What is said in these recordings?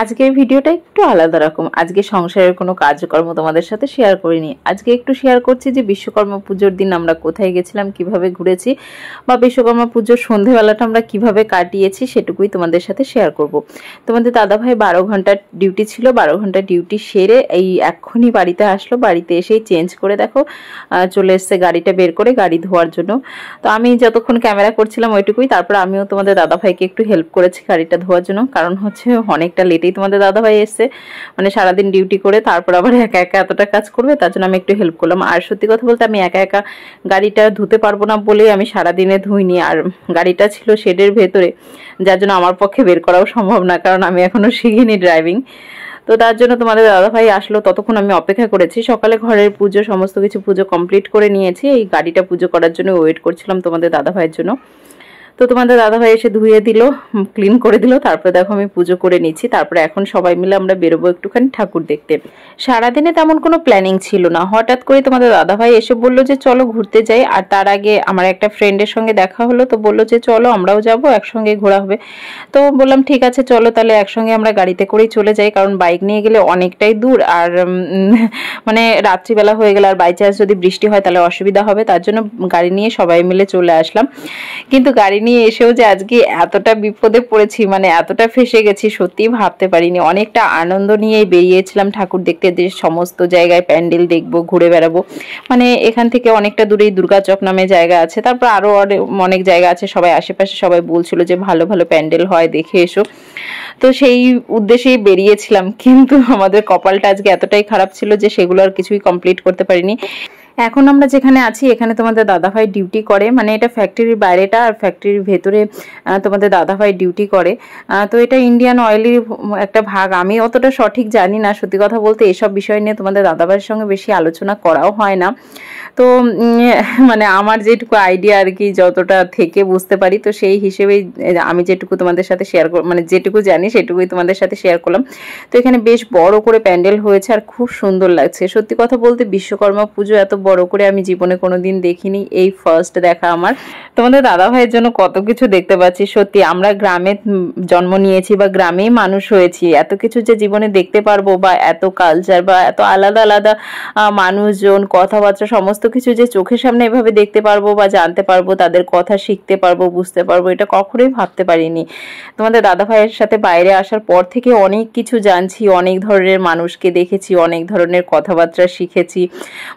আজকের ভিডিওটা একটু আলাদা রকম। আজকে সংসারের কোনো কাজকর্ম তোমাদের সাথে শেয়ার করিনি। আজকে একটু শেয়ার করছি যে বিশ্বকর্মা পুজোর দিন আমরা কোথায় গেছিলাম, কিভাবে ঘুরেছি, বা বিশ্বকর্মা পুজোর সন্ধেবেলাটা আমরা কিভাবে কাটিয়েছি সেটুকুই তোমাদের সাথে শেয়ার করব। তোমাদের দাদাভাই 12 ঘন্টার ডিউটি ছিল, 12 ঘন্টা ডিউটি সেরে এই এক্ষুনি বাড়িতে আসলো। বাড়িতে এসেই চেঞ্জ করে দেখো চলে এসছে গাড়িটা বের করে গাড়ি ধোয়ার জন্য। তো আমি যতক্ষণ ক্যামেরা করছিলাম ওইটুকুই, তারপর আমিও তোমাদের দাদাভাইকে একটু হেল্প করেছি গাড়িটা ধোয়ার জন্য। কারণ হচ্ছে অনেকটা লেটেই তোমাদের দাদাভাই এসছে, মানে সারাদিন ডিউটি করে তারপর আবার একা একা এতটা কাজ করবে, তার জন্য আমি একটু হেল্প করলাম। আর সত্যি কথা বলতে আমি একা একা গাড়িটা ধুতে পারবো না বলেই আমি সারাদিনে ধুইনি। আর গাড়িটা ছিল শেডের ভেতরে, যার জন্য আমার পক্ষে বের করাও সম্ভব না, কারণ আমি এখনো শিখিনি ড্রাইভিং। তো তার জন্য তোমাদের দাদাভাই আসলো, ততক্ষণ আমি অপেক্ষা করেছি। সকালে ঘরের পুজো সমস্ত কিছু পুজো কমপ্লিট করে নিয়েছি, এই গাড়িটা পুজো করার জন্য ওয়েট করছিলাম তোমাদের দাদাভাইয়ের জন্য। তো তোমাদের দাদাভাই এসে ধুয়ে দিল, ক্লিন করে দিল, তারপরে দেখো আমি পুজো করে নিচ্ছি। তারপরে এখন সবাই মিলে আমরা বেরোবো একটুখানি ঠাকুর দেখতে। সারাদিনে তেমন কোনো প্ল্যানিং ছিল না, হঠাৎ করে তোমাদের দাদাভাই এসে বললো যে চলো ঘুরতে যাই। আর তার আগে আমার একটা ফ্রেন্ডের সঙ্গে দেখা হলো, তো বললো যে চলো আমরাও যাবো, একসঙ্গে ঘোরা হবে। তো বললাম ঠিক আছে চলো তাহলে একসঙ্গে আমরা গাড়িতে করেই চলে যাই, কারণ বাইক নিয়ে গেলে অনেকটাই দূর, আর মানে রাত্রিবেলা হয়ে গেলে আর বাই চান্স যদি বৃষ্টি হয় তাহলে অসুবিধা হবে। তার জন্য গাড়ি নিয়ে সবাই মিলে চলে আসলাম। কিন্তু গাড়ি নিয়ে এসেও যে আজকে এতটা বিপদে পড়েছি, মানে এতটা ফেসে গেছি সত্যিই ভাবতে পারিনি। অনেকটা আনন্দ নিয়েই বেরিয়েছিলাম ঠাকুর দেখতে, যে সমস্ত জায়গায় প্যান্ডেল দেখবো, ঘুরে বেড়াবো। মানে এখান থেকে অনেকটা দূরেই দুর্গাচক নামে জায়গা আছে, তারপর আরো অনেক জায়গা আছে। সবাই আশেপাশে সবাই বলছিল যে ভালো ভালো প্যান্ডেল হয়, দেখে এসো। তো সেই উদ্দেশ্যেই বেরিয়েছিলাম, কিন্তু আমাদের কপালটা আজকে এতটাই খারাপ ছিল যে সেগুলো আর কিছুই কমপ্লিট করতে পারিনি। এখন আমরা যেখানে আছি এখানে তোমাদের দাদাভাই ডিউটি করে, মানে এটা ফ্যাক্টরির বাইরেটা, আর ফ্যাক্টরির ভেতরে তোমাদের দাদাভাই ডিউটি করে। তো এটা ইন্ডিয়ান অয়েলের একটা ভাগ। আমি অতটা সঠিক জানি না, সত্যি কথা বলতে এসব বিষয় নিয়ে তোমাদের দাদাভাইয়ের সঙ্গে বেশি আলোচনা করাও হয় না। তো মানে আমার যেটুকু আইডিয়া আর কি, যতটা থেকে বুঝতে পারি, তো সেই হিসেবেই আমি যেটুকু তোমাদের সাথে শেয়ার মানে যেটুকু জানি সেটুকুই তোমাদের সাথে শেয়ার করলাম। তো এখানে বেশ বড় করে প্যান্ডেল হয়েছে আর খুব সুন্দর লাগছে। সত্যি কথা বলতে বিশ্বকর্মা পুজো এত বড় করে আমি জীবনে কোনোদিন দেখিনি, এই ফার্স্ট দেখা আমার। তোমাদের দাদাভাইয়ের জন্য কত কিছু দেখতে পাচ্ছি। সত্যি আমরা গ্রামে জন্ম নিয়েছি বা গ্রামেই মানুষ হয়েছি, এত কিছু যে জীবনে দেখতে পারবো, বা এত কালচার বা এত আলাদা আলাদা মানুষজন, কথাবার্তা, সমস্ত কিছু যে চোখের সামনে এভাবে দেখতে পারবো বা জানতে পারবো, তাদের কথা শিখতে পারবো, বুঝতে পারবো, এটা কখনোই ভাবতে পারিনি। তোমাদের দাদাভাইয়ের সাথে বাইরে আসার পর থেকে অনেক কিছু জানছি, অনেক ধরনের মানুষকে দেখেছি, অনেক ধরনের কথাবার্তা শিখেছি,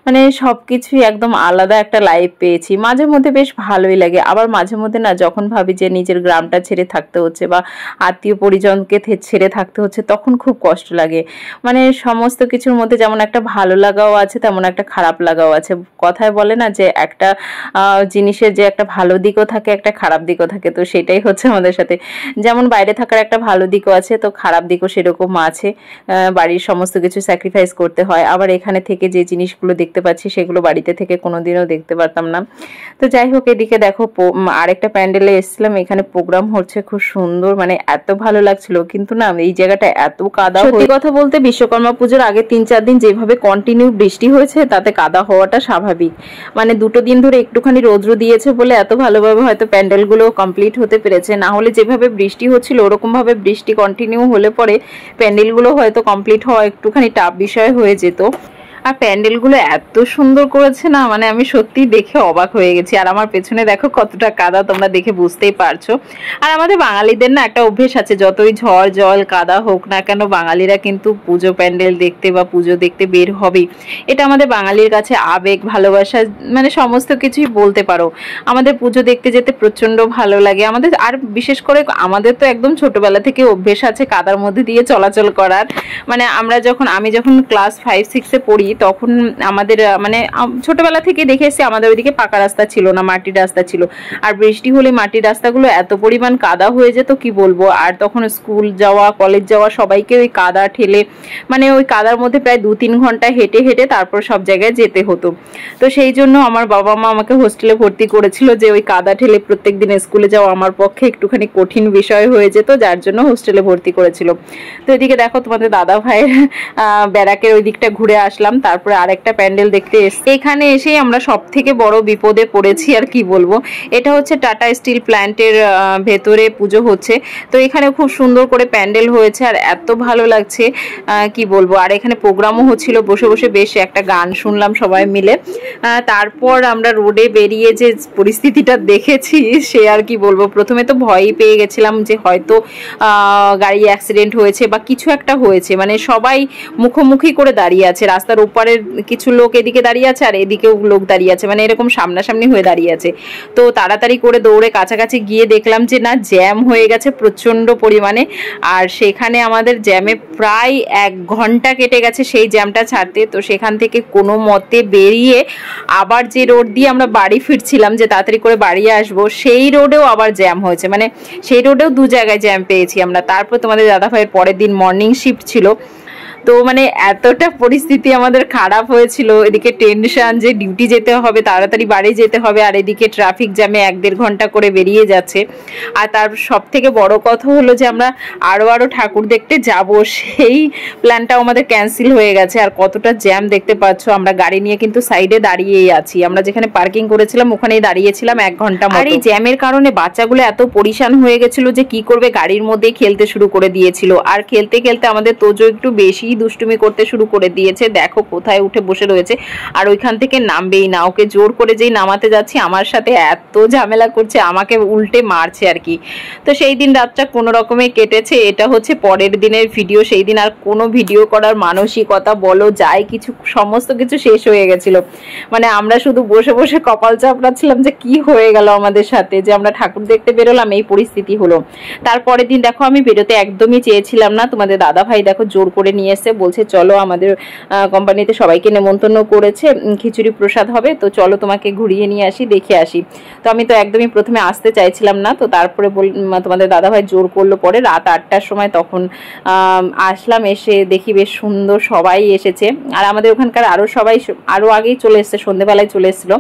মানে সবকিছুই একদম আলাদা একটা লাইফ পেয়েছি। মাঝে মধ্যে বেশ ভালোই লাগে, আবার মাঝে মধ্যে না যখন ভাবি যে নিজের গ্রামটা ছেড়ে থাকতে হচ্ছে বা আত্মীয় পরিজনকে ছেড়ে থাকতে হচ্ছে, তখন খুব কষ্ট লাগে। মানে সমস্ত কিছুর মধ্যে যেমন একটা ভালো লাগাও আছে, তেমন একটা খারাপ লাগাও আছে। কথায় বলে না যে একটা জিনিসের যে একটা ভালো দিকও থাকে, একটা খারাপ দিকও থাকে, তো সেটাই হচ্ছে আমাদের সাথে। যেমন বাইরে থাকার একটা ভালো দিকও আছে, তো খারাপ দিকও সেরকম আছে। বাড়ির সমস্ত কিছু স্যাক্রিফাইস করতে হয়। আবার এখানে থেকে যে জিনিসগুলো দেখতে পাচ্ছি সেগুলো বাড়িতে থেকে কোনোদিনও দেখতে পারতাম না। তো যাই হোক, এদিকে দেখো আরেকটা প্যান্ডেলে এসেছিলাম, এখানে প্রোগ্রাম হচ্ছে খুব সুন্দর, মানে এত ভালো লাগছিল। কিন্তু না এই জায়গাটা এত কাদা। সত্যি কথা বলতে বিশ্বকর্মা পুজোর আগে 3-4 দিন যেভাবে কন্টিনিউ বৃষ্টি হয়েছে, তাতে কাদা হওয়াটা স্বাভাবিক। মানে 2 দিন ধরে একটুখানি রৌদ্র দিয়েছে বলে এত ভালোভাবে হয়তো প্যান্ডেলগুলো কমপ্লিট হতে পেরেছে, না হলে যেভাবে বৃষ্টি হচ্ছিল ওরকম ভাবে বৃষ্টি কন্টিনিউ হলে পরে প্যান্ডেলগুলো হয়তো কমপ্লিট হওয়া একটুখানি টাফ বিষয় হয়ে যেত। আর প্যান্ডেলগুলো এত সুন্দর করেছে না, মানে আমি সত্যি দেখে অবাক হয়ে গেছি। আর আমার পেছনে দেখো কতটা কাদা, তোমরা দেখে বুঝতেই পারছো। আর আমাদের বাঙালিদের না একটা অভ্যেস আছে, যতই ঝড় জল কাদা হোক না কেন বাঙালিরা কিন্তু পুজো প্যান্ডেল দেখতে বা পুজো দেখতে বের হবেই। এটা আমাদের বাঙালির কাছে আবেগ, ভালোবাসা, মানে সমস্ত কিছুই বলতে পারো। আমাদের পুজো দেখতে যেতে প্রচন্ড ভালো লাগে আমাদের। আর বিশেষ করে আমাদের তো একদম ছোটবেলা থেকে অভ্যেস আছে কাদার মধ্যে দিয়ে চলাচল করার। মানে আমি যখন ক্লাস 5-6-এ পড়ি, তখন আমাদের মানে ছোটবেলা থেকে দেখে এসেছি আমাদের ওইদিকে পাকা রাস্তা ছিল না, মাটির রাস্তা ছিল। আর বৃষ্টি হলে মাটির রাস্তাগুলো এত পরিমাণ কাদা হয়ে যেত কি বলবো। আর তখন স্কুল যাওয়া, কলেজ যাওয়া সবাইকে ওই কাদা ঠেলে, মানে ওই কাদার মধ্যে প্রায় 2-3 ঘন্টা হেঁটে হেঁটে তারপর সব জায়গায় যেতে হতো। তো সেই জন্য আমার বাবা মা আমাকে হোস্টেলে ভর্তি করেছিল, যে ওই কাদা ঠেলে প্রত্যেকদিন স্কুলে যাওয়া আমার পক্ষে একটুখানি কঠিন বিষয় হয়ে যেত, যার জন্য হোস্টেলে ভর্তি করেছিল। তো এদিকে দেখো তোমাদের দাদা ভাইয়ের ব্যারাকের ওই দিকটা ঘুরে আসলাম। তারপরে আরেকটা প্যান্ডেল দেখতে এসেছি। এখানে এসেই আমরা সব থেকে বড় বিপদে পড়েছি আর কি বলবো। এটা হচ্ছে টাটা স্টিল প্ল্যান্টের ভেতরে পুজো হচ্ছে। তো এখানে খুব সুন্দর করে প্যান্ডেল হয়েছে আর এত ভালো লাগছে কি বলবো। আর এখানে প্রোগ্রামও হচ্ছিল, বসে বসে বেশ একটা গান শুনলাম সবাই মিলে। তারপর আমরা রোডে বেরিয়ে যে পরিস্থিতিটা দেখেছি সে আর কি বলবো। প্রথমে তো ভয়ই পেয়ে গেছিলাম যে হয়তো গাড়ি অ্যাক্সিডেন্ট হয়েছে বা কিছু একটা হয়েছে। মানে সবাই মুখোমুখি করে দাঁড়িয়ে আছে, রাস্তার ওপারের কিছু লোক এদিকে দাঁড়িয়ে আছে আর এদিকেও লোক দাঁড়িয়ে আছে, মানে এরকম সামনাসামনি হয়ে দাঁড়িয়ে আছে। তো তাড়াতাড়ি করে দৌড়ে কাছাকাছি গিয়ে দেখলাম যে না, জ্যাম হয়ে গেছে প্রচণ্ড পরিমাণে। আর সেখানে আমাদের জ্যামে প্রায় 1 ঘন্টা কেটে গেছে সেই জ্যামটা ছাড়তে। তো সেখান থেকে কোনো মতে বেরিয়ে আবার যে রোড দিয়ে আমরা বাড়ি ফিরছিলাম যে তাড়াতাড়ি করে বাড়ি আসবো, সেই রোডেও আবার জ্যাম হয়েছে। মানে সেই রোডেও 2 জায়গায় জ্যাম পেয়েছি আমরা। তারপর তোমাদের দাদাভাইয়ের পরের দিন মর্নিং শিফট ছিল। তো মানে এতটা পরিস্থিতি আমাদের খারাপ হয়েছিল, এদিকে টেনশন যে ডিউটি যেতে হবে, তাড়াতাড়ি বাড়ি যেতে হবে, আর এদিকে ট্রাফিক জ্যামে 1-1.5 ঘন্টা করে বেরিয়ে যাচ্ছে। আর তার সব থেকে বড় কথা হলো যে আমরা আরো ঠাকুর দেখতে যাব, সেই প্ল্যানটাও আমাদের ক্যান্সেল হয়ে গেছে। আর কতটা জ্যাম দেখতে পাচ্ছ, আমরা গাড়ি নিয়ে কিন্তু সাইডে দাঁড়িয়েই আছি। আমরা যেখানে পার্কিং করেছিলাম ওখানেই দাঁড়িয়েছিলাম 1 ঘন্টা মতো। আর এই জ্যামের কারণে বাচ্চাগুলো এত পরিশান হয়ে গেছিল যে কি করবে, গাড়ির মধ্যেই খেলতে শুরু করে দিয়েছিল। আর খেলতে খেলতে আমাদের তোজো একটু বেশি দুষ্টুমি করতে শুরু করে দিয়েছে। দেখো কোথায় উঠে বসে রয়েছে, আর ওইখান থেকে নামবেই না। ওকে জোর করে যেই নামাতে যাচ্ছি আমার সাথে এত ঝামেলা করছে, আমাকে উল্টে মারছে আর কি। তো সেই দিন রাতটা কোনো রকমে কেটেছে। এটা হচ্ছে পরের দিনের ভিডিও। সেই দিন আর কোনো ভিডিও করার মানসিকতা বলো যাই কিছু, সমস্ত কিছু শেষ হয়ে গেছিল। মানে আমরা শুধু বসে বসে কপাল চাপড়াচ্ছিলাম যে কি হয়ে গেল আমাদের সাথে, যে আমরা ঠাকুর দেখতে বেরোলাম এই পরিস্থিতি হলো। তারপরের দিন দেখো আমি বেরোতে একদমই চেয়েছিলাম না, তোমাদের দাদা ভাই দেখো জোর করে নিয়ে এসে বলছে চলো আমাদের কোম্পানিতে সবাইকে নেমন্তন্ন করেছে, খিচুড়ি প্রসাদ হবে, তো চলো তোমাকে ঘুরিয়ে নিয়ে আসি, দেখে আসি। তো আমি তো একদমই প্রথমে আসতে চাইছিলাম না। তো তারপরে তোমাদের দাদাভাই জোর করলো পরে রাত 8টার সময়, তখন আসলাম। এসে দেখি বেশ সুন্দর সবাই এসেছে। আর আমাদের ওখানকার সবাই আরো আগেই চলে এসছে, সন্ধ্যেবেলায় চলে এসেছিল।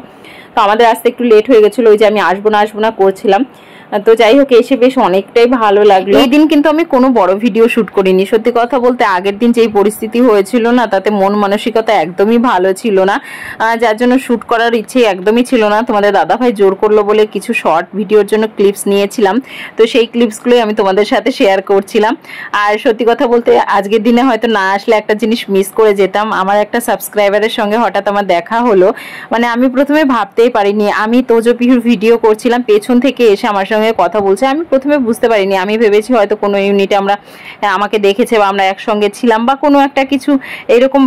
তো আমাদের আসতে একটু লেট হয়ে গেছিলো, ওই যে আমি আসবো না করছিলাম। তো যাই হোক এসে বেশ অনেকটাই ভালো লাগলো। এই দিন কিন্তু আমি কোনো বড় ভিডিও শুট করিনি, সত্যি কথা বলতে। আগের দিন যেই পরিস্থিতি হয়েছিল না, তাতে মন মানসিকতা একদমই ভালো ছিল না, যার জন্য শুট করার ইচ্ছে একদমই ছিল না। তোমাদের দাদাভাই জোর করলো বলে কিছু শর্ট ভিডিওর জন্য ক্লিপস নিয়েছিলাম। তো সেই ক্লিপসগুলোই আমি তোমাদের সাথে শেয়ার করছিলাম। আর সত্যি কথা বলতে আজকের দিনে হয়তো না আসলে একটা জিনিস মিস করে যেতাম। আমার একটা সাবস্ক্রাইবারের সঙ্গে হঠাৎ আমার দেখা হলো। মানে আমি প্রথমে ভাবতেই পারিনি, আমি তোজো পিহুর ভিডিও করছিলাম, পেছন থেকে এসে আমার সঙ্গে কথা বলছে। আমি প্রথমে বুঝতে পারিনি, আমি ভেবেছি হয়তো কোনো ইউনিটে আমাকে দেখেছে বা আমরা একসঙ্গে ছিলাম বা কোনো একটা কিছু এরকম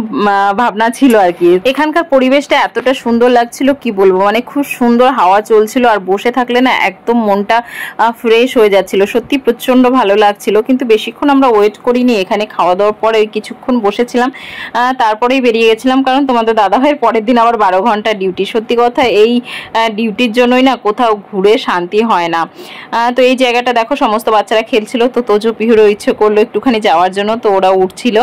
ভাবনা ছিল আর কি। এখানকার পরিবেশটা এতটা সুন্দর লাগছিল কি বলবো, মানে খুব সুন্দর হাওয়া চলছিল। আর বসে থাকলে না একদম মনটা ফ্রেশ হয়ে যাচ্ছিল, সত্যি প্রচন্ড ভালো লাগছিল। কিন্তু বেশিক্ষণ আমরা ওয়েট করিনি, এখানে খাওয়া দাওয়ার পরে কিছুক্ষণ বসেছিলাম, তারপরেই বেরিয়ে গেছিলাম। কারণ তোমাদের দাদাভাইয়ের পরের দিন আবার 12 ঘন্টা ডিউটি। সত্যি কথা এই ডিউটির জন্যই না কোথাও ঘুরে শান্তি হয় না। তো এই জায়গাটা দেখো সমস্ত বাচ্চারা খেলছিল, তো তোজো পিহুরও ইচ্ছে করলো একটুখানি যাওয়ার জন্য, তো ওরা উঠছিল।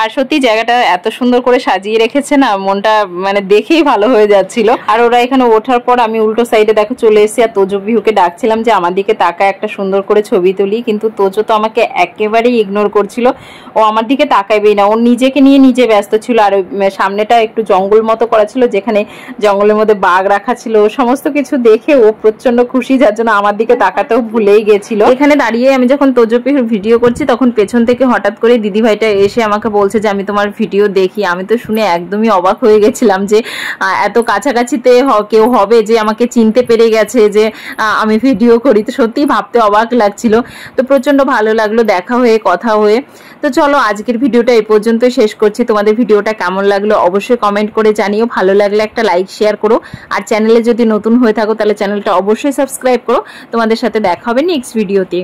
আর সত্যি জায়গাটা এত সুন্দর করে সাজিয়ে রেখেছে না, মনটা মানে দেখেই ভালো হয়ে যাচ্ছিল। আর ওরা এখানে ওঠার পর আমি উল্টো সাইডে দেখো চলে এসেছি, আর তোজো পিহুকে ডাকছিলাম যে আমার দিকে তাকায়, একটা সুন্দর করে ছবি তুলি। কিন্তু তোজো তো আমাকে একেবারেই ইগনোর করছিল, ও আমার দিকে তাকাইবেই না, ও নিজেকে নিয়ে নিজে ব্যস্ত ছিল। আর সামনেটা একটু জঙ্গল মতো করা ছিল, যেখানে জঙ্গলের মধ্যে বাঘ রাখা ছিল। সমস্ত কিছু দেখে ও প্রচন্ড খুশি, যার জন্য আমার দিকে তাকাতেও ভুলেই গেছিল। এখানে দাঁড়িয়ে আমি যখন তোজো পিহুর ভিডিও করছি, তখন পেছন থেকে হঠাৎ করে দিদিভাইটা এসে আমাকে বলছে যে আমি তোমার ভিডিও দেখি। আমি তো শুনে একদমই অবাক হয়ে গেছিলাম যে এত কাছাকাছিতে কেউ হবে যে আমাকে চিনতে পেরে গেছে যে আমি ভিডিও করি। তো সত্যি ভাবতে অবাক লাগছিল। তো প্রচন্ড ভালো লাগলো দেখা হয়ে, কথা হয়ে। তো চলো আজকের ভিডিওটা এই পর্যন্ত শেষ করছি। তোমাদের ভিডিওটা কেমন লাগলো অবশ্যই কমেন্ট করে জানিও। ভালো লাগলে একটা লাইক শেয়ার করো, আর চ্যানেলে যদি নতুন হয়ে থাকো তাহলে চ্যানেলটা অবশ্যই সাবস্ক্রাইব করো। তোমাদের সাথে দেখা হবে নেক্সট ভিডিওতে।